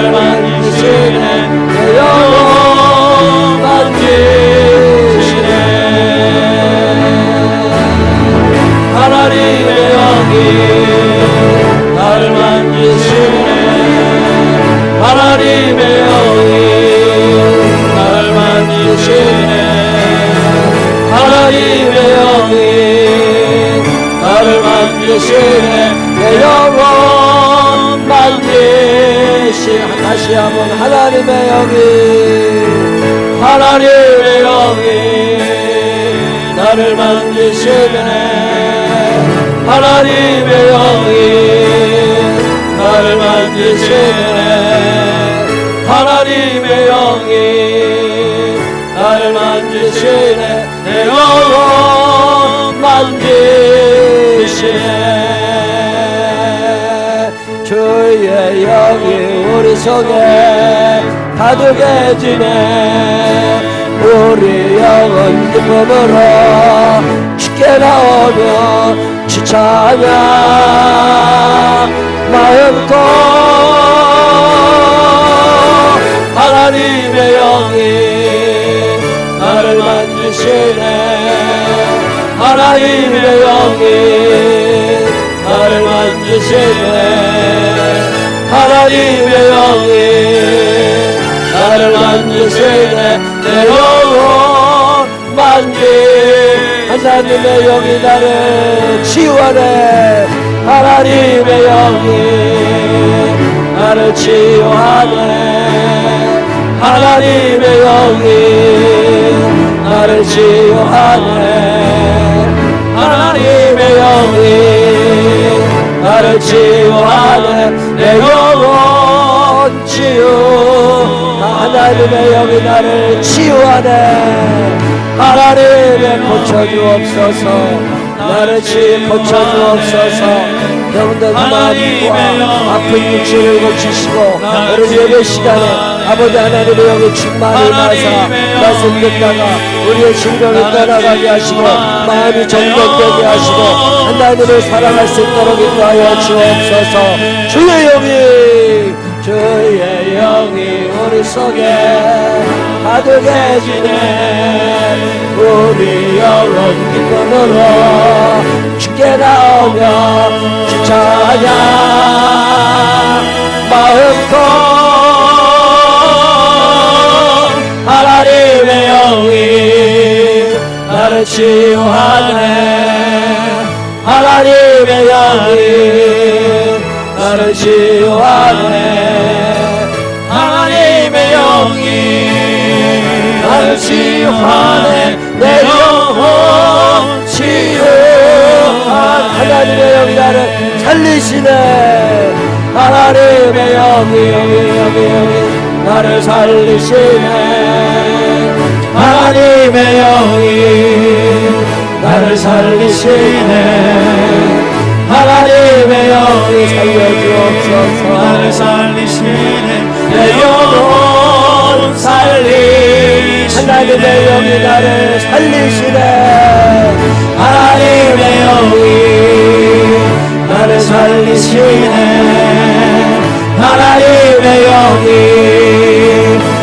나를 만지시네 내 영혼 만지시네 하나님의 영이 나를 만지시네 하나님의 영이 나를 만지시네 하나님의 영이 나를 만지시네 내 영혼 만지시네 다시 한번 하나님의 영이 하나님의 영이 나를 만지시네 하나님의 영이 나를 만지시네 하나님의 영이 나를 만지시네 내 영혼 만지시네 주의 영이 우리 속에 가득해지네 우리 영은 기쁨으로 주께 나오며 지차하며 마음껏 하나님의 영이 나를 만지시네 하나님의 영이 나를 만지시네 하나님의 영이 나를 만지시네 내 영혼 하나님의 영이 나를 치유하네 하나님의 영이 나를 치유하네 하나님의 영이 나를 치유하네 하나님의 영이 나를 치유하네 내 영혼 치유 하나님의 영이 나를 치유하네 하나님의 고쳐주옵소서 나를 고쳐주옵소서 영들 마음과 아픈 육신을 고치시고 오늘 예배 시간에 아버지 하나님의 영이 충만히 임하사 말씀 듣다가 우리의 질병을 떠나가게 하시고 마음이 정돈되게 하시고 하나님을 사랑할 수 있도록 인도하여 주옵소서 주의 영이 우리 속에 가득해지네 우리 영혼 기쁨으로 주께 나오며 주차하냐 마음껏 하나님의 영이 나를 치유하네 하나님의 영이 나를 치유하네 하나님의 영이 나를 치유하네 내 영혼 치유하네 하나님의 영이 나를 살리시네 하나님의 영이 나를 살리시네 하나님의 영이 나를 살리시네 하나님의 영이 살려주옵소서 나를 살리시네 내 영혼 살리시네 하나님의 영이 나를 살리시네 하나님의 영이 나를 살리시네 하나님의 영이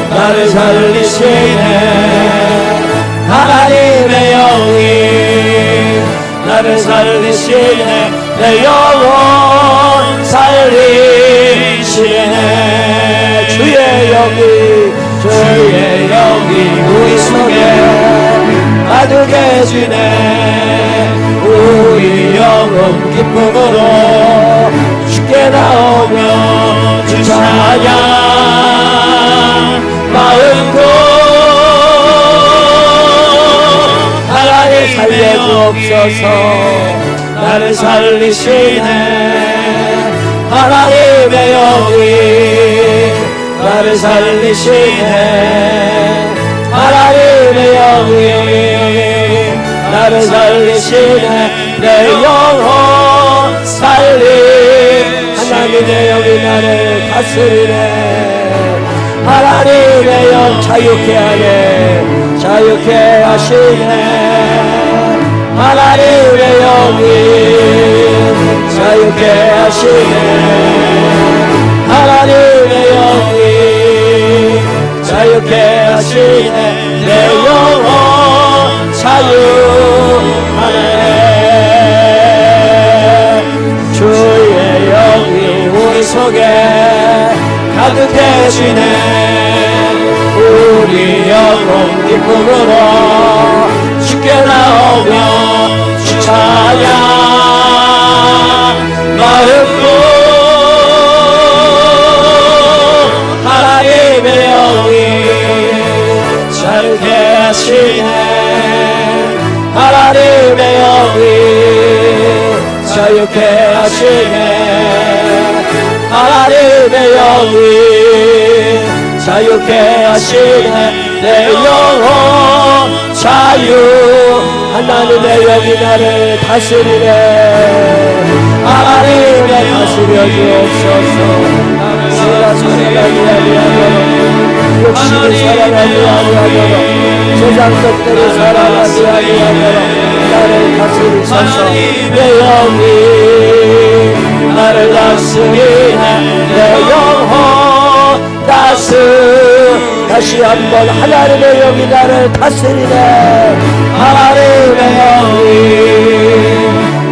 나를 살리시네 하나님의 영이 나를 살리시네 내 영혼 살리시네 주의 영이 우리 속에 가득해지네 우리 영혼 기쁨으로 주께 나오며 주 찬양 마음껏 하나님 살려주옵소서 나를 살리시네 하나님의 영이 나를 살리시네 하나님의 영이 나를 살리시네 내 영혼 살리 하나님의 영이 나를 다스리네 하나님의 영 자유케 하네 자유케 하시네 하나님의 영이 자유케 하시네 하나님의 영이 자유케 하시네 내 영혼 자유하네 주의 영이 우리 속에 가득해지네 우리 영혼 기쁨으로 주께 나오며 주 찬양 마음껏 하나님의 영이 자유케 하시네 하나님의 영이 자유케 하시네 하나님의 영이 자유케 하시네 내 영혼 자유 하나님의 영이 나를 다스리네 하나님의 다스려 주옵소서 내가 살아가지 아니하도록 욕심이 살아가지 아니하도록 세상 것들이 살아가지 아니하도록 나를 다스리소서 내 영이 나를 다스리네 내 영혼 다시 한번 하나님의 영이 나를 다스리네 하나님의 영이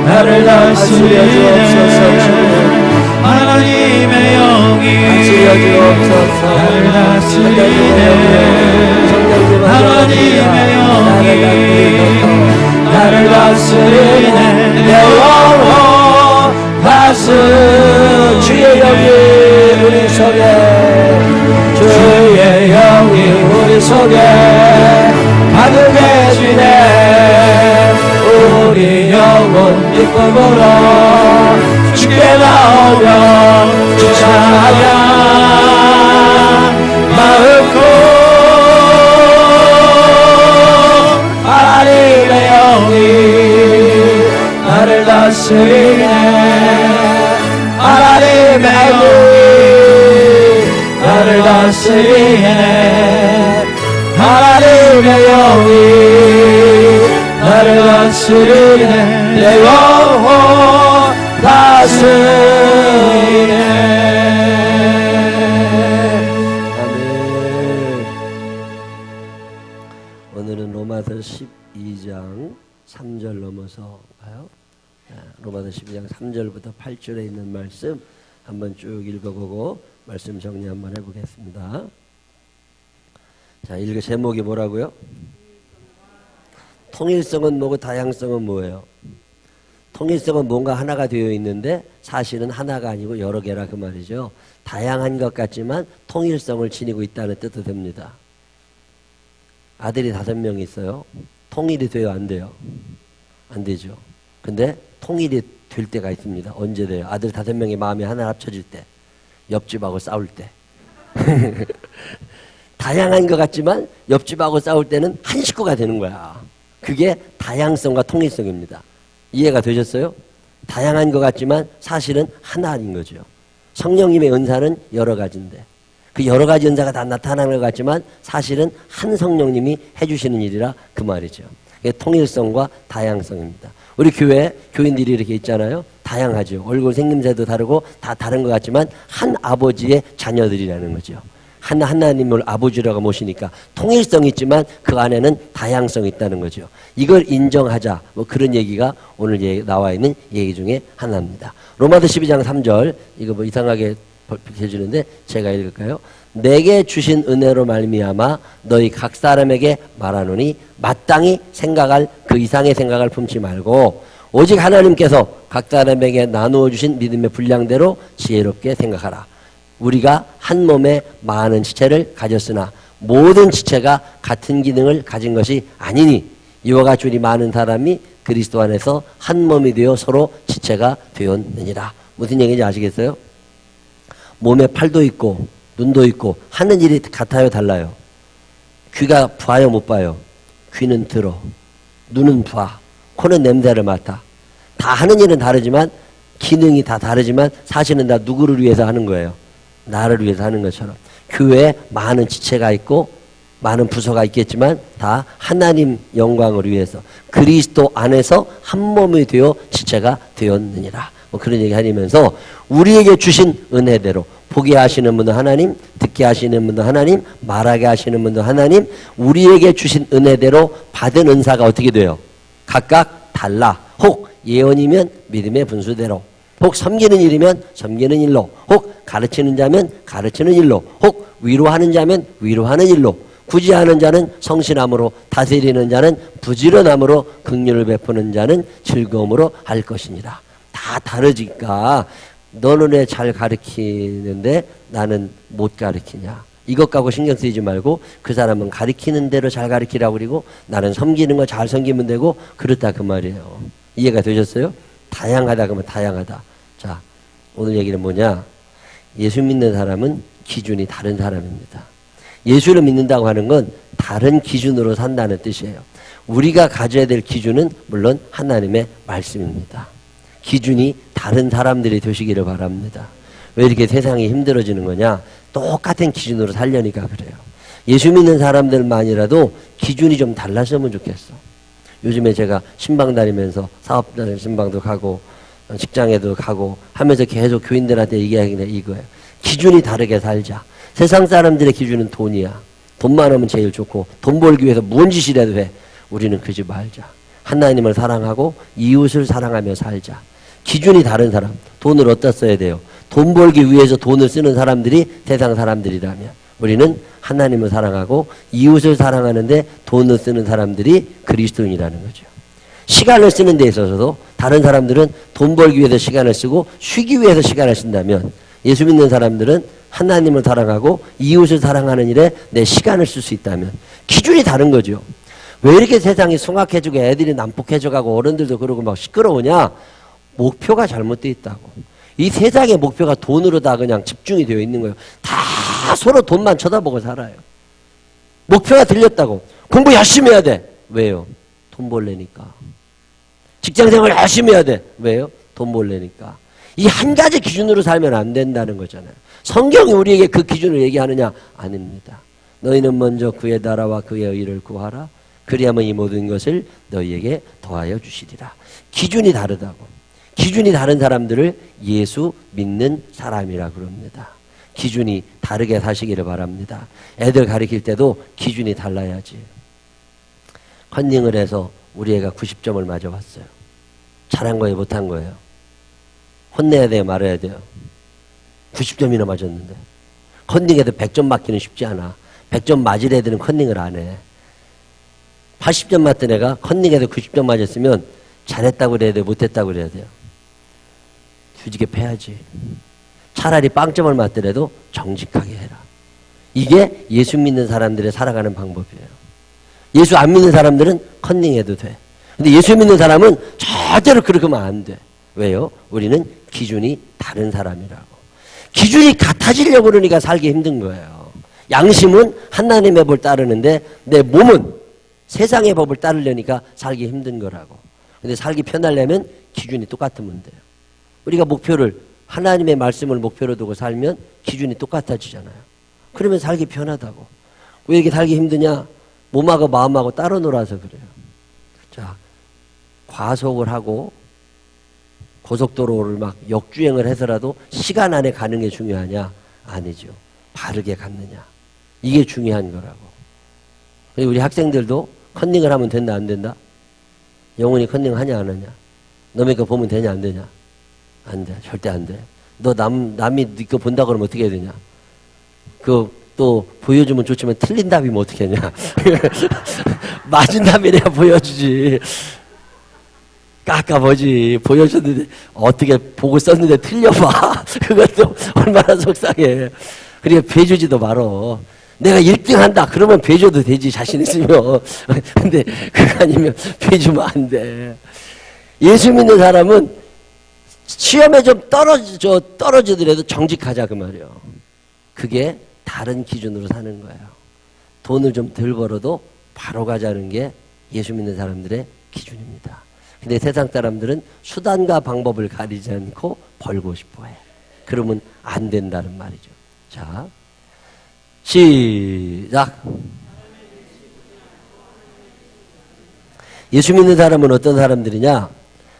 나를 다스려 주옵소서 하나님의 영이 다스려 주옵소서 나를 다스리네 하나님의 영이 나를 다스리네 내 영혼 주의 영이 우리 속에 주의 영이 우리 속에 가득해지네 우리 영혼 기쁨으로 주께 나오며 주 찬양 마음껏 하나님의 영이 나를 다스리네 하나님의 영이 나를 다스리네 하나님의 영이 나를 다스리네 내 영혼 다스리네 아멘. 오늘은 로마서 12장 3절 넘어서 가요. 로마서 12장 3절부터 8절에 있는 말씀 한번 쭉 읽어보고 말씀 정리 한번 해보겠습니다. 자, 읽어 제목이 뭐라고요? 통일성은 뭐고 다양성은 뭐예요? 통일성은 뭔가 하나가 되어 있는데 사실은 하나가 아니고 여러 개라 그 말이죠. 다양한 것 같지만 통일성을 지니고 있다는 뜻도 됩니다. 아들이 5명 있어요. 통일이 돼요? 안 돼요? 안 되죠. 근데 통일이 될 때가 있습니다. 언제 돼요? 아들 5명이 마음이 하나 합쳐질 때, 옆집하고 싸울 때. 다양한 것 같지만 옆집하고 싸울 때는 한 식구가 되는 거야. 그게 다양성과 통일성입니다. 이해가 되셨어요? 다양한 것 같지만 사실은 하나인 거죠. 성령님의 은사는 여러 가지인데 그 여러 가지 은사가 다 나타나는 것 같지만 사실은 한 성령님이 해주시는 일이라 그 말이죠. 그게 통일성과 다양성입니다. 우리 교회 교인들이 이렇게 있잖아요. 다양하죠. 얼굴 생김새도 다르고 다 다른 것 같지만 한 아버지의 자녀들이라는 거죠. 하나님을 아버지라고 모시니까 통일성이 있지만 그 안에는 다양성이 있다는 거죠. 이걸 인정하자. 뭐 그런 얘기가 오늘 나와 있는 얘기 중에 하나입니다. 로마서 12장 3절 이거 뭐 이상하게 해주는데 제가 읽을까요? 내게 주신 은혜로 말미암아 너희 각 사람에게 말하노니 마땅히 생각할 그 이상의 생각을 품지 말고 오직 하나님께서 각 사람에게 나누어 주신 믿음의 분량대로 지혜롭게 생각하라. 우리가 한 몸에 많은 지체를 가졌으나 모든 지체가 같은 기능을 가진 것이 아니니 이와 같이 우리 많은 사람이 그리스도 안에서 한 몸이 되어 서로 지체가 되었느니라. 무슨 얘기인지 아시겠어요? 몸에 팔도 있고 눈도 있고 하는 일이 같아요, 달라요? 귀가 봐요, 못 봐요? 귀는 들어, 눈은 봐, 코는 냄새를 맡아. 다 하는 일은 다르지만 기능이 다 다르지만 사실은 다 누구를 위해서 하는 거예요? 나를 위해서 하는 것처럼 교회에 많은 지체가 있고 많은 부서가 있겠지만 다 하나님 영광을 위해서 그리스도 안에서 한 몸이 되어 지체가 되었느니라. 뭐 그런 얘기 하면서 우리에게 주신 은혜대로 보게 하시는 분도 하나님, 듣게 하시는 분도 하나님, 말하게 하시는 분도 하나님, 우리에게 주신 은혜대로 받은 은사가 어떻게 돼요? 각각 달라. 혹 예언이면 믿음의 분수대로, 혹 섬기는 일이면 섬기는 일로, 혹 가르치는 자면 가르치는 일로, 혹 위로하는 자면 위로하는 일로, 구제하는 자는 성실함으로, 다스리는 자는 부지런함으로, 긍휼을 베푸는 자는 즐거움으로 할 것이니라. 다 다르니까 너는 왜 잘 가르치는데 나는 못 가르치냐. 이것 갖고 신경 쓰이지 말고 그 사람은 가르치는 대로 잘 가르치라고 그리고 나는 섬기는 거 잘 섬기면 되고 그렇다 그 말이에요. 이해가 되셨어요? 다양하다 그러면 다양하다. 자, 오늘 얘기는 뭐냐? 예수 믿는 사람은 기준이 다른 사람입니다. 예수를 믿는다고 하는 건 다른 기준으로 산다는 뜻이에요. 우리가 가져야 될 기준은 물론 하나님의 말씀입니다. 기준이 다른 사람들이 되시기를 바랍니다. 왜 이렇게 세상이 힘들어지는 거냐? 똑같은 기준으로 살려니까 그래요. 예수 믿는 사람들만이라도 기준이 좀 달랐으면 좋겠어. 요즘에 제가 신방 다니면서 사업 신방도 가고 직장에도 가고 하면서 계속 교인들한테 얘기하는 게 이거예요. 기준이 다르게 살자. 세상 사람들의 기준은 돈이야. 돈 많으면 제일 좋고 돈 벌기 위해서 무슨 짓이라도 해. 우리는 그러지 말자. 하나님을 사랑하고 이웃을 사랑하며 살자. 기준이 다른 사람, 돈을 어디다 써야 돼요? 돈 벌기 위해서 돈을 쓰는 사람들이 세상 사람들이라면 우리는 하나님을 사랑하고 이웃을 사랑하는데 돈을 쓰는 사람들이 그리스도인이라는 거죠. 시간을 쓰는 데 있어서도 다른 사람들은 돈 벌기 위해서 시간을 쓰고 쉬기 위해서 시간을 쓴다면 예수 믿는 사람들은 하나님을 사랑하고 이웃을 사랑하는 일에 내 시간을 쓸 수 있다면 기준이 다른 거죠. 왜 이렇게 세상이 숭악해지고 애들이 난폭해져가고 어른들도 그러고 막 시끄러우냐? 목표가 잘못되어 있다고. 이 세상의 목표가 돈으로 다 그냥 집중이 되어 있는 거예요. 다 서로 돈만 쳐다보고 살아요. 목표가 들렸다고. 공부 열심히 해야 돼. 왜요? 돈 벌려니까. 직장생활 열심히 해야 돼. 왜요? 돈 벌려니까. 이 한 가지 기준으로 살면 안 된다는 거잖아요. 성경이 우리에게 그 기준을 얘기하느냐? 아닙니다. 너희는 먼저 그의 나라와 그의 의를 구하라. 그리하면 이 모든 것을 너희에게 더하여 주시리라. 기준이 다르다고. 기준이 다른 사람들을 예수 믿는 사람이라 그럽니다. 기준이 다르게 사시기를 바랍니다. 애들 가르칠 때도 기준이 달라야지. 컨닝을 해서 우리 애가 90점을 맞아봤어요. 잘한 거예요, 못한 거예요? 혼내야 돼요, 말해야 돼요? 90점이나 맞았는데. 컨닝에도 100점 맞기는 쉽지 않아. 100점 맞을 애들은 컨닝을 안 해. 80점 맞던 애가 컨닝에도 90점 맞았으면 잘했다고 그래야 돼요, 못했다고 그래야 돼요? 뒤지게 패야지. 차라리 빵점을 맞더라도 정직하게 해라. 이게 예수 믿는 사람들의 살아가는 방법이에요. 예수 안 믿는 사람들은 컨닝해도 돼. 근데 예수 믿는 사람은 절대로 그렇게 하면 안 돼. 왜요? 우리는 기준이 다른 사람이라고. 기준이 같아지려고 그러니까 살기 힘든 거예요. 양심은 하나님의 법을 따르는데 내 몸은 세상의 법을 따르려니까 살기 힘든 거라고. 근데 살기 편하려면 기준이 똑같으면 돼요. 우리가 목표를 하나님의 말씀을 목표로 두고 살면 기준이 똑같아지잖아요. 그러면 살기 편하다고. 왜 이렇게 살기 힘드냐? 몸하고 마음하고 따로 놀아서 그래요. 자, 과속을 하고 고속도로를 막 역주행을 해서라도 시간 안에 가는 게 중요하냐? 아니죠. 바르게 갔느냐. 이게 중요한 거라고. 우리 학생들도 컨닝을 하면 된다 안 된다? 영훈이 컨닝 하냐 안 하냐? 너네 거 보면 되냐 안 되냐? 안 돼. 절대 안 돼. 너 남이 네 거 본다 그러면 어떻게 해야 되냐? 그거 또 보여주면 좋지만 틀린 답이면 어떻게 하냐? 맞은 답이래야 보여주지. 깎아보지. 보여줬는데 어떻게 보고 썼는데 틀려봐. 그것도 얼마나 속상해. 그러니까 배주지도 말어. 내가 1등 한다. 그러면 배줘도 되지. 자신 있으면. 근데 그거 아니면 배주면 안 돼. 예수 믿는 사람은 시험에 좀 떨어지더라도 정직하자 그 말이에요. 그게 다른 기준으로 사는 거예요. 돈을 좀 덜 벌어도 바로 가자는 게 예수 믿는 사람들의 기준입니다. 근데 세상 사람들은 수단과 방법을 가리지 않고 벌고 싶어 해. 그러면 안 된다는 말이죠. 자, 시작. 예수 믿는 사람은 어떤 사람들이냐?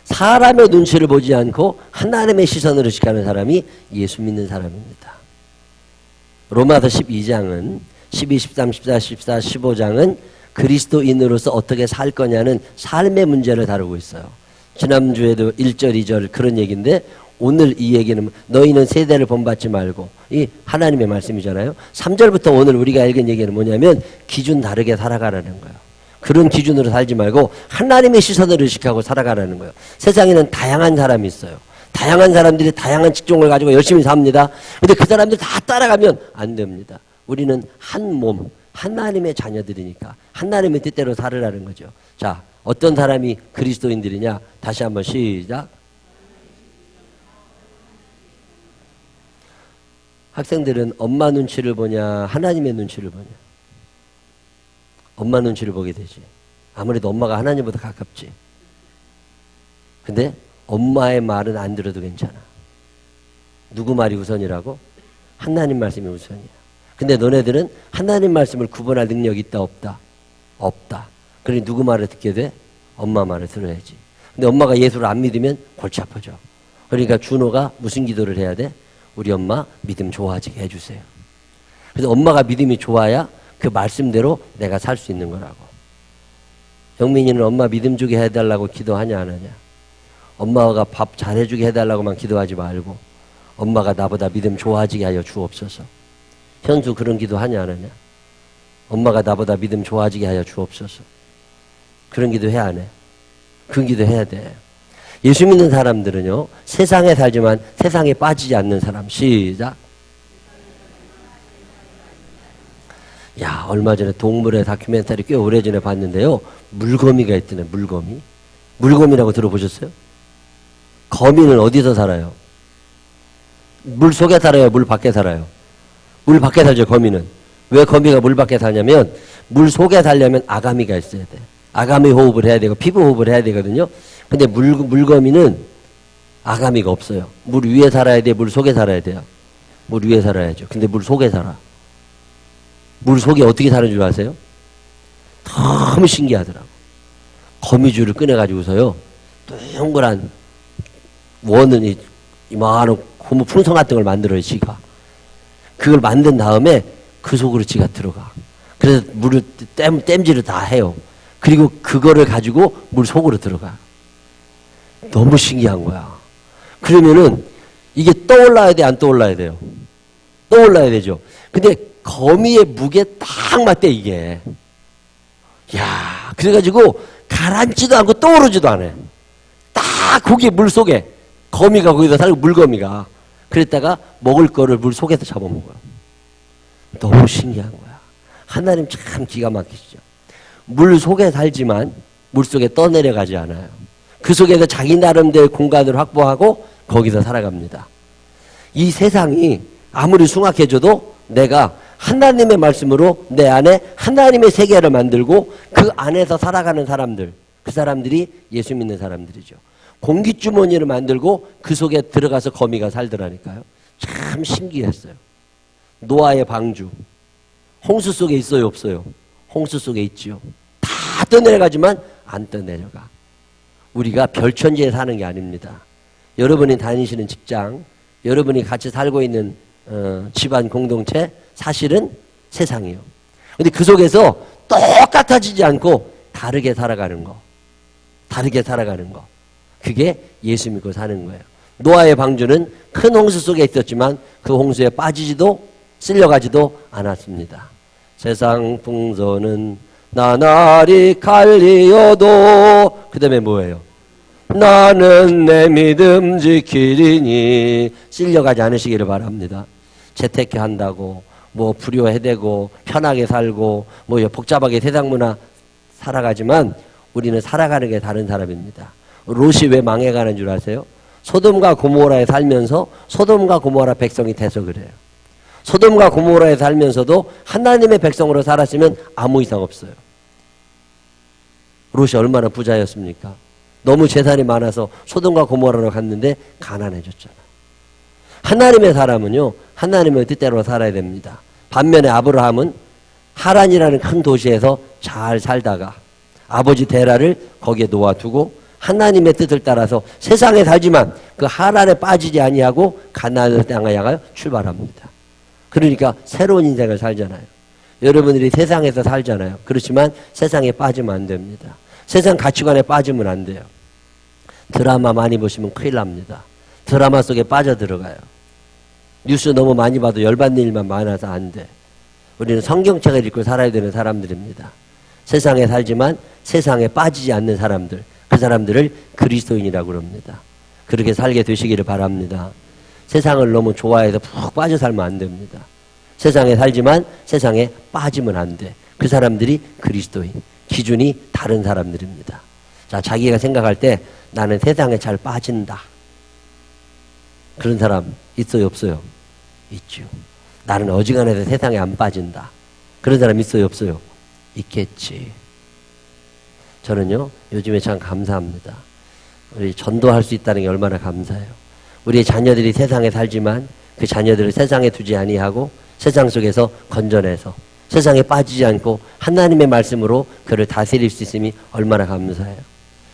사람의 눈치를 보지 않고 하나님의 시선을 의식하는 사람이 예수 믿는 사람입니다. 로마서 12장은 12, 13, 14, 14, 15장은 그리스도인으로서 어떻게 살 거냐는 삶의 문제를 다루고 있어요. 지난주에도 1절, 2절 그런 얘기인데 오늘 이 얘기는 너희는 세대를 본받지 말고 이 하나님의 말씀이잖아요. 3절부터 오늘 우리가 읽은 얘기는 뭐냐면 기준 다르게 살아가라는 거예요. 그런 기준으로 살지 말고 하나님의 시선을 의식하고 살아가라는 거예요. 세상에는 다양한 사람이 있어요. 다양한 사람들이 다양한 직종을 가지고 열심히 삽니다. 근데 그 사람들 다 따라가면 안 됩니다. 우리는 한 몸, 하나님의 자녀들이니까 하나님의 뜻대로 살으라는 거죠. 자, 어떤 사람이 그리스도인들이냐? 다시 한번 시작. 학생들은 엄마 눈치를 보냐? 하나님의 눈치를 보냐? 엄마 눈치를 보게 되지. 아무래도 엄마가 하나님보다 가깝지. 근데 엄마의 말은 안 들어도 괜찮아. 누구 말이 우선이라고? 하나님 말씀이 우선이야. 근데 너네들은 하나님 말씀을 구분할 능력이 있다 없다? 없다. 그러니 누구 말을 듣게 돼? 엄마 말을 들어야지. 근데 엄마가 예수를 안 믿으면 골치 아파져. 그러니까 준호가 무슨 기도를 해야 돼? 우리 엄마 믿음 좋아지게 해주세요. 그래서 엄마가 믿음이 좋아야 그 말씀대로 내가 살 수 있는 거라고. 영민이는 엄마 믿음 주게 해달라고 기도하냐 안 하냐? 엄마가 밥 잘해주게 해달라고만 기도하지 말고 엄마가 나보다 믿음 좋아지게 하여 주옵소서. 현수 그런 기도하냐 안 하냐? 엄마가 나보다 믿음 좋아지게 하여 주옵소서. 그런 기도 해 안 해? 그런 기도 해야 돼. 예수 믿는 사람들은요 세상에 살지만 세상에 빠지지 않는 사람. 시작. 야, 얼마 전에 동물의 다큐멘터리 꽤 오래전에 봤는데요. 물거미가 있더네. 물거미. 물거미라고 들어보셨어요? 거미는 어디서 살아요? 물 속에 살아요? 물 밖에 살아요? 물 밖에 살죠, 거미는. 왜 거미가 물 밖에 사냐면 물 속에 살려면 아가미가 있어야 돼. 아가미 호흡을 해야 되고 피부 호흡을 해야 되거든요. 근데 물거미는 아가미가 없어요. 물 위에 살아야 돼? 물 속에 살아야 돼요? 물 위에 살아야죠. 근데 물 속에 살아. 물 속에 어떻게 사는 줄 아세요? 너무 신기하더라고. 거미줄을 꺼내가지고서요, 동그란 원은 이만한 고무 풍선 같은 걸 만들어요, 지가. 그걸 만든 다음에 그 속으로 지가 들어가. 그래서 물을 땜질을 다 해요. 그리고 그거를 가지고 물 속으로 들어가. 너무 신기한 거야. 그러면은 이게 떠올라야 돼, 안 떠올라야 돼요? 떠올라야 되죠. 근데 거미의 무게 딱 맞대, 이게. 야, 그래가지고 가라앉지도 않고 떠오르지도 않아요. 딱 거기 물 속에 거미가 거기서 살고, 물거미가. 그랬다가 먹을 거를 물 속에서 잡아먹어요. 너무 신기한 거야. 하나님 참 기가 막히시죠. 물 속에 살지만 물 속에 떠내려가지 않아요. 그 속에서 자기 나름대로 공간을 확보하고 거기서 살아갑니다. 이 세상이 아무리 숭악해져도 내가 하나님의 말씀으로 내 안에 하나님의 세계를 만들고 그 안에서 살아가는 사람들, 그 사람들이 예수 믿는 사람들이죠. 공기주머니를 만들고 그 속에 들어가서 거미가 살더라니까요. 참 신기했어요. 노아의 방주. 홍수 속에 있어요, 없어요? 홍수 속에 있지요. 다 떠내려가지만 안 떠내려가. 우리가 별천지에 사는 게 아닙니다. 여러분이 다니시는 직장, 여러분이 같이 살고 있는 집안 공동체, 사실은 세상이에요. 근데 그 속에서 똑같아지지 않고 다르게 살아가는 거. 다르게 살아가는 거. 그게 예수 믿고 사는 거예요. 노아의 방주는 큰 홍수 속에 있었지만 그 홍수에 빠지지도 쓸려가지도 않았습니다. 세상 풍선은 나날이 갈리어도 그 다음에 뭐예요? 나는 내 믿음 지키리니 쓸려가지 않으시기를 바랍니다. 재테크 한다고 뭐 불효해대고 편하게 살고 뭐 복잡하게 세상 문화 살아가지만 우리는 살아가는 게 다른 사람입니다. 롯이 왜 망해가는 줄 아세요? 소돔과 고모라에 살면서 소돔과 고모라 백성이 돼서 그래요. 소돔과 고모라에 살면서도 하나님의 백성으로 살았으면 아무 이상 없어요. 롯이 얼마나 부자였습니까? 너무 재산이 많아서 소돔과 고모라로 갔는데 가난해졌잖아요. 하나님의 사람은요, 하나님의 뜻대로 살아야 됩니다. 반면에 아브라함은 하란이라는 큰 도시에서 잘 살다가 아버지 데라를 거기에 놓아두고 하나님의 뜻을 따라서 세상에 살지만 그 하란에 빠지지 아니하고 가나안을 향하여 출발합니다. 그러니까 새로운 인생을 살잖아요. 여러분들이 세상에서 살잖아요. 그렇지만 세상에 빠지면 안 됩니다. 세상 가치관에 빠지면 안 돼요. 드라마 많이 보시면 큰일 납니다. 드라마 속에 빠져들어가요. 뉴스 너무 많이 봐도 열받는 일만 많아서 안 돼. 우리는 성경책을 읽고 살아야 되는 사람들입니다. 세상에 살지만 세상에 빠지지 않는 사람들, 그 사람들을 그리스도인이라고 그럽니다. 그렇게 살게 되시기를 바랍니다. 세상을 너무 좋아해서 푹 빠져 살면 안 됩니다. 세상에 살지만 세상에 빠지면 안 돼. 그 사람들이 그리스도인, 기준이 다른 사람들입니다. 자, 자기가 생각할 때 나는 세상에 잘 빠진다. 그런 사람 있어요, 없어요? 있죠. 나는 어지간해서 세상에 안 빠진다. 그런 사람 있어요, 없어요? 있겠지. 저는요, 요즘에 참 감사합니다. 우리 전도할 수 있다는 게 얼마나 감사해요. 우리의 자녀들이 세상에 살지만 그 자녀들을 세상에 두지 아니하고 세상 속에서 건져내서 세상에 빠지지 않고 하나님의 말씀으로 그를 다스릴 수 있음이 얼마나 감사해요.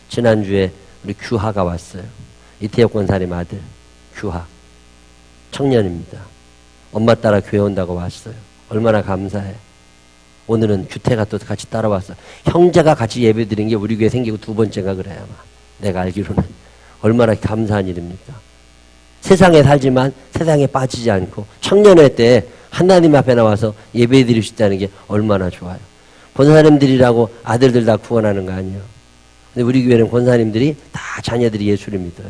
지난주에 우리 규하가 왔어요. 이태혁 권사님 아들 규하. 청년입니다. 엄마 따라 교회 온다고 왔어요. 얼마나 감사해. 오늘은 규태가 또 같이 따라왔어요. 형제가 같이 예배 드린 게 우리 교회 생기고 두 번째가 그래요. 아마. 내가 알기로는. 얼마나 감사한 일입니까? 세상에 살지만 세상에 빠지지 않고 청년회 때 하나님 앞에 나와서 예배 드릴 수 있다는 게 얼마나 좋아요. 권사님들이라고 아들들 다 구원하는 거 아니에요. 근데 우리 교회는 권사님들이 다 자녀들이 예수를 믿어요.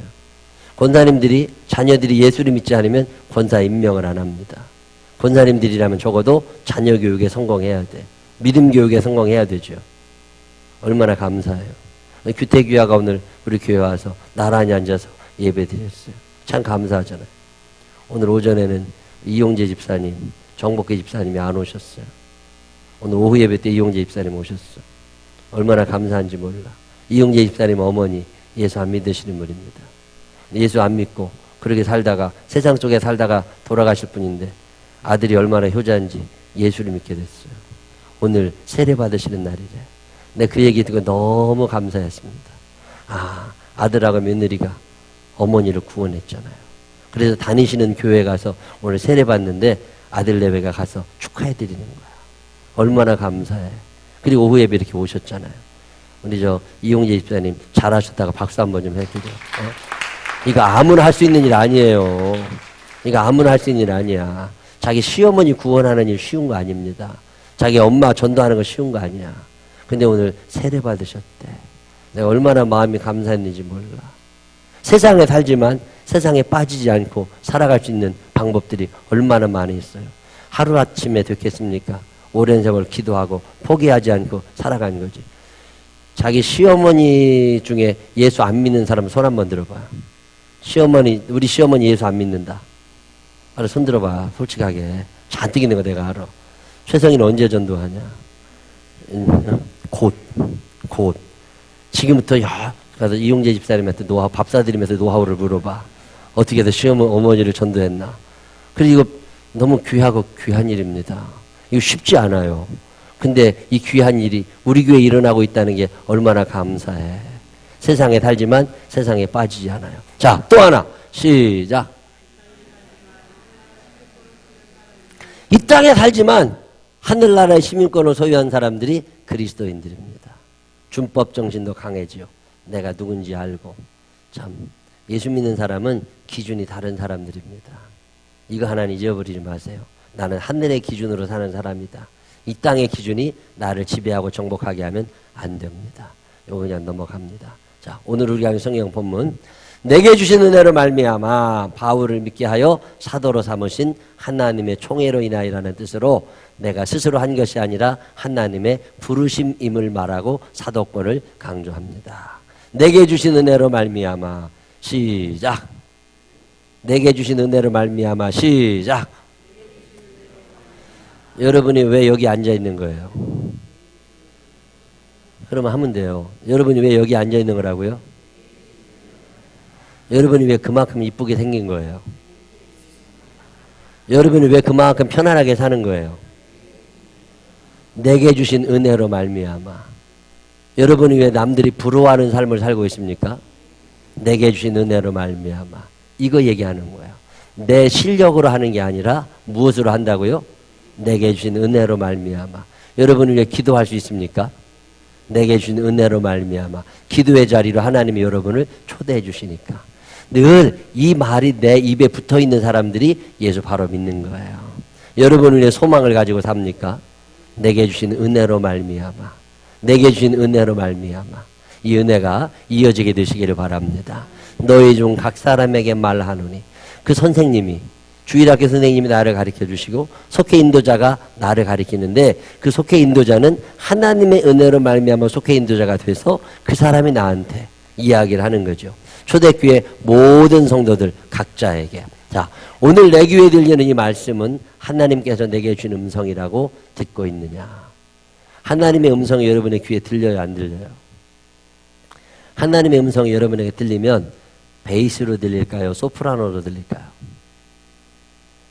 권사님들이 자녀들이 예수를 믿지 않으면 권사 임명을 안 합니다. 권사님들이라면 적어도 자녀 교육에 성공해야 돼. 믿음 교육에 성공해야 되죠. 얼마나 감사해요. 규태규화가 오늘 우리 교회 와서 나란히 앉아서 예배 드렸어요. 참 감사하잖아요. 오늘 오전에는 이용재 집사님, 정복회 집사님이 안 오셨어요. 오늘 오후 예배 때 이용재 집사님 오셨어. 얼마나 감사한지 몰라. 이용재 집사님 어머니 예수 안 믿으시는 분입니다. 예수 안 믿고 그렇게 살다가 세상 속에 살다가 돌아가실 분인데 아들이 얼마나 효자인지 예수를 믿게 됐어요. 오늘 세례 받으시는 날이래. 내가 그 얘기 듣고 너무 감사했습니다. 아, 아들하고 며느리가 어머니를 구원했잖아요. 그래서 다니시는 교회 가서 오늘 세례 받는데 아들 내외가 가서 축하해 드리는 거야. 얼마나 감사해. 그리고 오후 예배 이렇게 오셨잖아요. 우리 저 이용재 집사님 잘하셨다가 박수 한번 좀 해주세요. 이거 아무나 할 수 있는 일 아니에요. 이거 아무나 할 수 있는 일 아니야. 자기 시어머니 구원하는 일 쉬운 거 아닙니다. 자기 엄마 전도하는 거 쉬운 거 아니야. 근데 오늘 세례 받으셨대. 내가 얼마나 마음이 감사했는지 몰라. 세상에 살지만 세상에 빠지지 않고 살아갈 수 있는 방법들이 얼마나 많이 있어요. 하루아침에 됐겠습니까? 오랜 세월 기도하고 포기하지 않고 살아가는 거지. 자기 시어머니 중에 예수 안 믿는 사람 손 한번 들어봐. 시어머니, 우리 시어머니 예수 안 믿는다. 알아, 손 들어봐. 솔직하게. 잔뜩 있는 거 내가 알아. 최성이는 언제 전도하냐? 곧. 지금부터 가서 이용재 집사님한테 노하우, 밥 사드리면서 노하우를 물어봐. 어떻게 해서 시어머니를 전도했나? 그리고 이거 너무 귀하고 귀한 일입니다. 이거 쉽지 않아요. 근데 이 귀한 일이 우리 교회에 일어나고 있다는 게 얼마나 감사해. 세상에 살지만 세상에 빠지지 않아요. 자, 또 하나. 시작. 이 땅에 살지만 하늘나라의 시민권을 소유한 사람들이 그리스도인들입니다. 준법 정신도 강해지요. 내가 누군지 알고. 참, 예수 믿는 사람은 기준이 다른 사람들입니다. 이거 하나는 잊어버리지 마세요. 나는 하늘의 기준으로 사는 사람이다. 이 땅의 기준이 나를 지배하고 정복하게 하면 안 됩니다. 이거 그냥 넘어갑니다. 자, 오늘 우리가 하는 성경 본문. 내게 주신 은혜로 말미암아 바울을 믿게 하여 사도로 삼으신 하나님의 총애로 인하여라는 뜻으로 내가 스스로 한 것이 아니라 하나님의 부르심임을 말하고 사도권을 강조합니다. 내게 주신 은혜로 말미암아. 시작. 내게 주신 은혜로 말미암아. 시작. 여러분이 왜 여기 앉아 있는 거예요? 그러면 하면 돼요. 여러분이 왜 여기 앉아 있는 거라고요? 여러분이 왜 그만큼 이쁘게 생긴 거예요? 여러분이 왜 그만큼 편안하게 사는 거예요? 내게 주신 은혜로 말미암아. 여러분이 왜 남들이 부러워하는 삶을 살고 있습니까? 내게 주신 은혜로 말미암아. 이거 얘기하는 거예요. 내 실력으로 하는 게 아니라 무엇으로 한다고요? 내게 주신 은혜로 말미암아. 여러분이 왜 기도할 수 있습니까? 내게 주신 은혜로 말미암아. 기도의 자리로 하나님이 여러분을 초대해 주시니까. 늘 이 말이 내 입에 붙어 있는 사람들이 예수 바로 믿는 거예요. 여러분은 왜 소망을 가지고 삽니까? 내게 주신 은혜로 말미암아. 내게 주신 은혜로 말미암아. 이 은혜가 이어지게 되시기를 바랍니다. 너희 중 각 사람에게 말하노니. 그 선생님이, 주일학교 선생님이 나를 가르쳐 주시고 속회 인도자가 나를 가르치는데, 그 속회 인도자는 하나님의 은혜로 말미암아 속회 인도자가 돼서 그 사람이 나한테 이야기를 하는 거죠. 초대교회 모든 성도들 각자에게. 자, 오늘 내 귀에 들리는 이 말씀은 하나님께서 내게 주신 음성이라고 듣고 있느냐. 하나님의 음성이 여러분의 귀에 들려요, 안 들려요? 하나님의 음성이 여러분에게 들리면 베이스로 들릴까요? 소프라노로 들릴까요?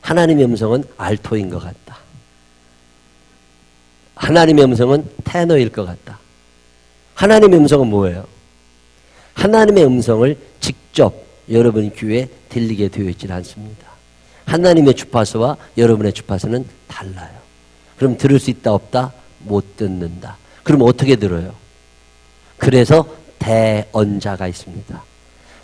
하나님의 음성은 알토인 것 같다. 하나님의 음성은 테너일 것 같다. 하나님의 음성은 뭐예요? 하나님의 음성을 직접 여러분 귀에 들리게 되어 있지 않습니다. 하나님의 주파수와 여러분의 주파수는 달라요. 그럼 들을 수 있다 없다? 못 듣는다. 그럼 어떻게 들어요? 그래서 대언자가 있습니다.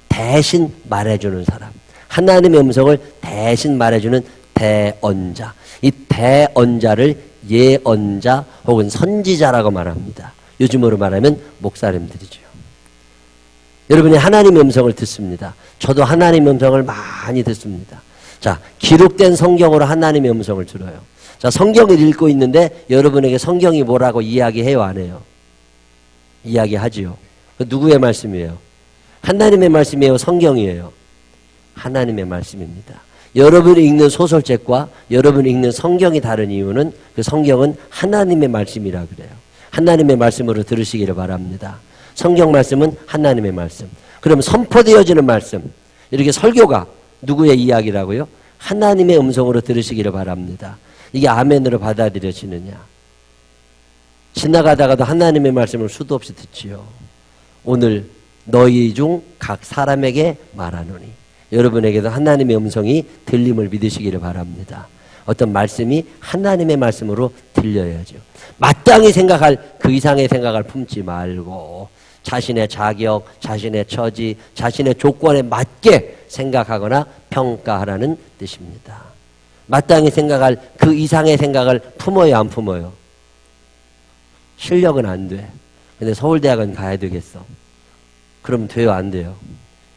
대신 말해주는 사람. 하나님의 음성을 대신 말해주는 대언자. 이 대언자를 예언자 혹은 선지자라고 말합니다. 요즘으로 말하면 목사님들이죠. 여러분이 하나님의 음성을 듣습니다. 저도 하나님의 음성을 많이 듣습니다. 자, 기록된 성경으로 하나님의 음성을 들어요. 자, 성경을 읽고 있는데 여러분에게 성경이 뭐라고 이야기해요, 안 해요? 이야기하지요. 누구의 말씀이에요? 하나님의 말씀이에요, 성경이에요? 하나님의 말씀입니다. 여러분이 읽는 소설책과 여러분이 읽는 성경이 다른 이유는 그 성경은 하나님의 말씀이라 그래요. 하나님의 말씀으로 들으시기를 바랍니다. 성경 말씀은 하나님의 말씀. 그럼 선포되어지는 말씀, 이렇게 설교가 누구의 이야기라고요? 하나님의 음성으로 들으시기를 바랍니다. 이게 아멘으로 받아들여지느냐? 지나가다가도 하나님의 말씀을 수도 없이 듣지요. 오늘 너희 중 각 사람에게 말하노니. 여러분에게도 하나님의 음성이 들림을 믿으시기를 바랍니다. 어떤 말씀이 하나님의 말씀으로 들려야죠. 마땅히 생각할 그 이상의 생각을 품지 말고 자신의 자격, 자신의 처지, 자신의 조건에 맞게 생각하거나 평가하라는 뜻입니다. 마땅히 생각할 그 이상의 생각을 품어요, 안 품어요? 실력은 안 돼. 근데 서울대학은 가야 되겠어. 그럼 돼요, 안 돼요?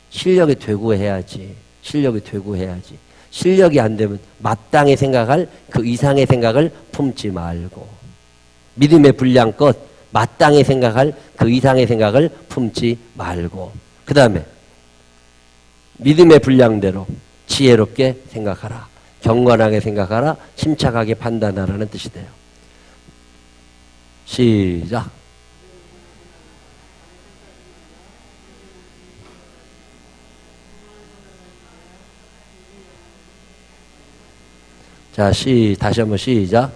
실력이 되고 해야지. 실력이 되고 해야지. 실력이 안 되면 마땅히 생각할 그 이상의 생각을 품지 말고, 믿음의 분량껏 마땅히 생각할 그 이상의 생각을 품지 말고, 그 다음에 믿음의 분량대로 지혜롭게 생각하라. 경건하게 생각하라. 침착하게 판단하라는 뜻이 돼요. 시작. 자, 다시 한번 시작.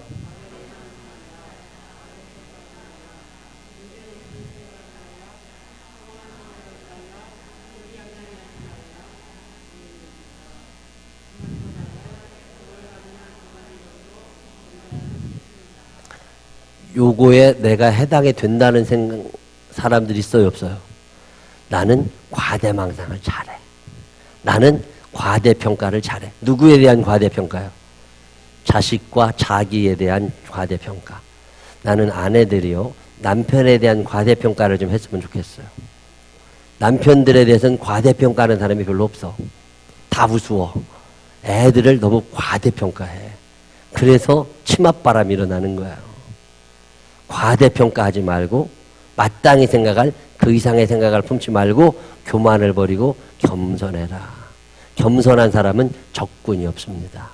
요거에 내가 해당이 된다는 사람들이 있어요, 없어요? 나는 과대망상을 잘해. 나는 과대평가를 잘해. 누구에 대한 과대평가요? 자식과 자기에 대한 과대평가. 나는 아내들이요, 남편에 대한 과대평가를 좀 했으면 좋겠어요. 남편들에 대해서는 과대평가하는 사람이 별로 없어. 다 우스워. 애들을 너무 과대평가해. 그래서 치맛바람이 일어나는 거예요. 과대평가하지 말고 마땅히 생각할 그 이상의 생각을 품지 말고 교만을 버리고 겸손해라. 겸손한 사람은 적군이 없습니다.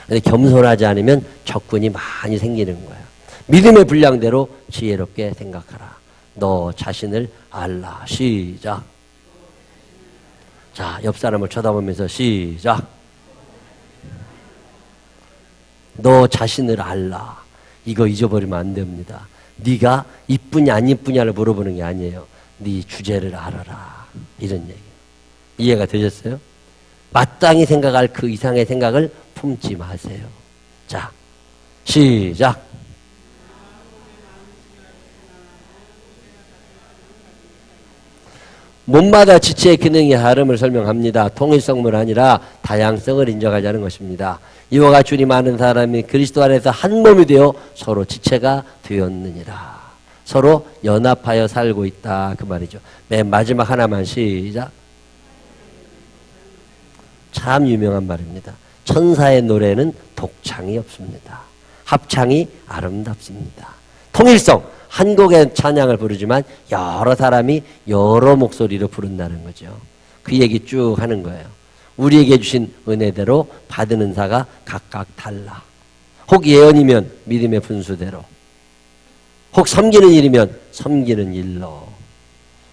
근데 겸손하지 않으면 적군이 많이 생기는 거예요. 믿음의 분량대로 지혜롭게 생각하라. 너 자신을 알라. 시작. 자, 옆 사람을 쳐다보면서 시작. 너 자신을 알라. 이거 잊어버리면 안 됩니다. 네가 이쁘냐 안 이쁘냐를 물어보는 게 아니에요. 네 주제를 알아라. 이런 얘기예요. 이해가 되셨어요? 마땅히 생각할 그 이상의 생각을 품지 마세요. 자, 시작. 몸마다 지체의 기능이 다름을 설명합니다. 통일성물 아니라 다양성을 인정하자는 것입니다. 이와 같이 주님 많은 사람이 그리스도 안에서 한 몸이 되어 서로 지체가 되었느니라. 서로 연합하여 살고 있다. 그 말이죠. 맨 마지막 하나만 시작. 참 유명한 말입니다. 천사의 노래는 독창이 없습니다. 합창이 아름답습니다. 통일성. 한 곡의 찬양을 부르지만 여러 사람이 여러 목소리로 부른다는 거죠. 그 얘기 쭉 하는 거예요. 우리에게 주신 은혜대로 받은 은사가 각각 달라. 혹 예언이면 믿음의 분수대로, 혹 섬기는 일이면 섬기는 일로,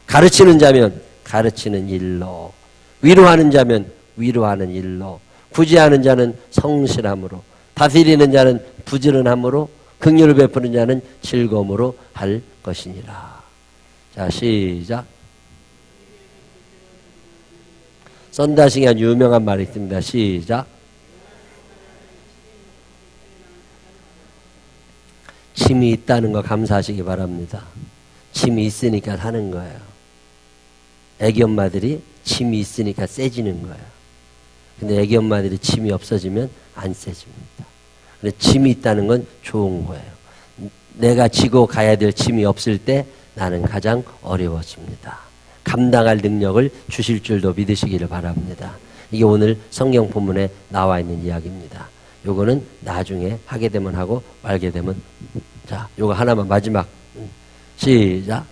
가르치는 자면 가르치는 일로, 위로하는 자면 위로하는 일로, 구제하는 자는 성실함으로, 다스리는 자는 부지런함으로, 긍휼을 베푸는 자는 즐거움으로 할 것이니라. 자, 시작. 썬다싱이 한 유명한 말이 있습니다. 시작. 침이 있다는 거 감사하시기 바랍니다. 침이 있으니까 사는 거예요. 애기 엄마들이 침이 있으니까 세지는 거예요. 근데 애기 엄마들이 침이 없어지면 안 세집니다. 근데 짐이 있다는 건 좋은 거예요. 내가 지고 가야 될 짐이 없을 때 나는 가장 어려워집니다. 감당할 능력을 주실 줄도 믿으시기를 바랍니다. 이게 오늘 성경 본문에 나와 있는 이야기입니다. 요거는 나중에 하게 되면 하고 말게 되면. 자, 요거 하나만 마지막. 시작.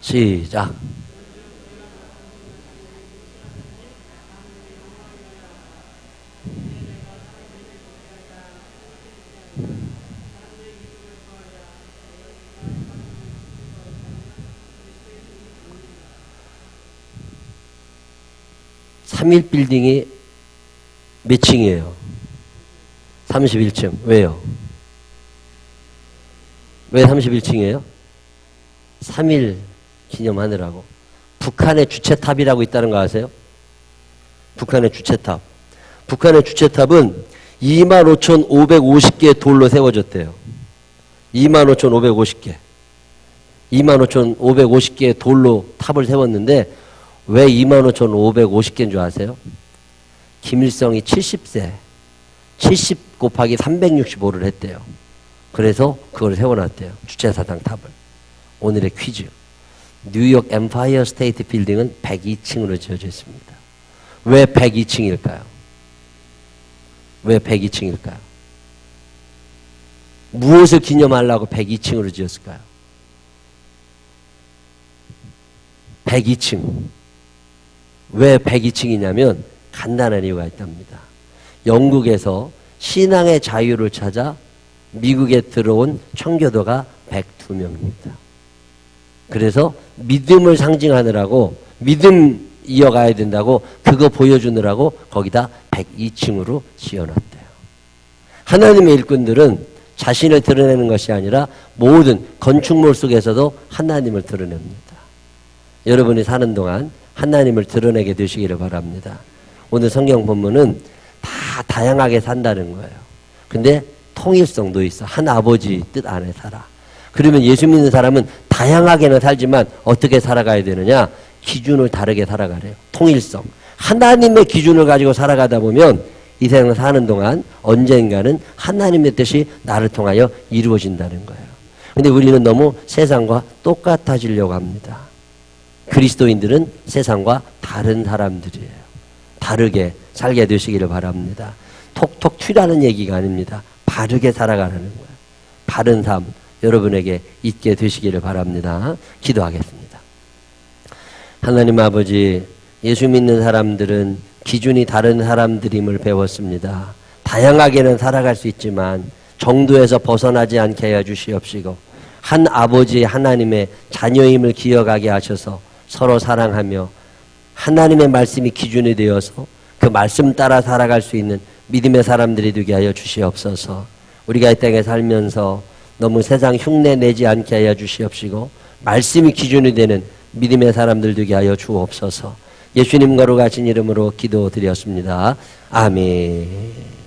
시작. 3일 빌딩이 몇 층이에요? 31층. 왜요? 왜 31층이에요? 3일 기념하느라고. 북한의 주체탑이라고 있다는 거 아세요? 북한의 주체탑. 북한의 주체탑은 25,550개의 돌로 세워졌대요. 25,550개. 25,550개의 돌로 탑을 세웠는데 왜 25,550개인 줄 아세요? 김일성이 70세, 70 곱하기 365를 했대요. 그래서 그걸 세워놨대요. 주체사당 탑을. 오늘의 퀴즈. 뉴욕 엠파이어 스테이트 빌딩은 102층으로 지어져 있습니다. 왜 102층일까요? 왜 102층일까요? 무엇을 기념하려고 102층으로 지었을까요? 102층. 왜 102층이냐면 간단한 이유가 있답니다. 영국에서 신앙의 자유를 찾아 미국에 들어온 청교도가 102명입니다. 그래서 믿음을 상징하느라고 믿음 이어가야 된다고 그거 보여주느라고 거기다 102층으로 지어놨대요. 하나님의 일꾼들은 자신을 드러내는 것이 아니라 모든 건축물 속에서도 하나님을 드러냅니다. 여러분이 사는 동안 하나님을 드러내게 되시기를 바랍니다. 오늘 성경 본문은 다 다양하게 산다는 거예요. 근데 통일성도 있어. 한 아버지 뜻 안에 살아. 그러면 예수 믿는 사람은 다양하게는 살지만 어떻게 살아가야 되느냐? 기준을 다르게 살아가래요. 통일성. 하나님의 기준을 가지고 살아가다 보면 이 세상을 사는 동안 언젠가는 하나님의 뜻이 나를 통하여 이루어진다는 거예요. 근데 우리는 너무 세상과 똑같아지려고 합니다. 그리스도인들은 세상과 다른 사람들이에요. 다르게 살게 되시기를 바랍니다. 톡톡 튀라는 얘기가 아닙니다. 바르게 살아가라는 거예요. 바른 삶 여러분에게 있게 되시기를 바랍니다. 기도하겠습니다. 하나님 아버지, 예수 믿는 사람들은 기준이 다른 사람들임을 배웠습니다. 다양하게는 살아갈 수 있지만 정도에서 벗어나지 않게 해 주시옵시고 한 아버지 하나님의 자녀임을 기억하게 하셔서 서로 사랑하며 하나님의 말씀이 기준이 되어서 그 말씀 따라 살아갈 수 있는 믿음의 사람들이 되게 하여 주시옵소서. 우리가 이 땅에 살면서 너무 세상 흉내 내지 않게 하여 주시옵시고 말씀이 기준이 되는 믿음의 사람들 되게 하여 주옵소서. 예수님 거룩하신 이름으로 기도드렸습니다. 아멘.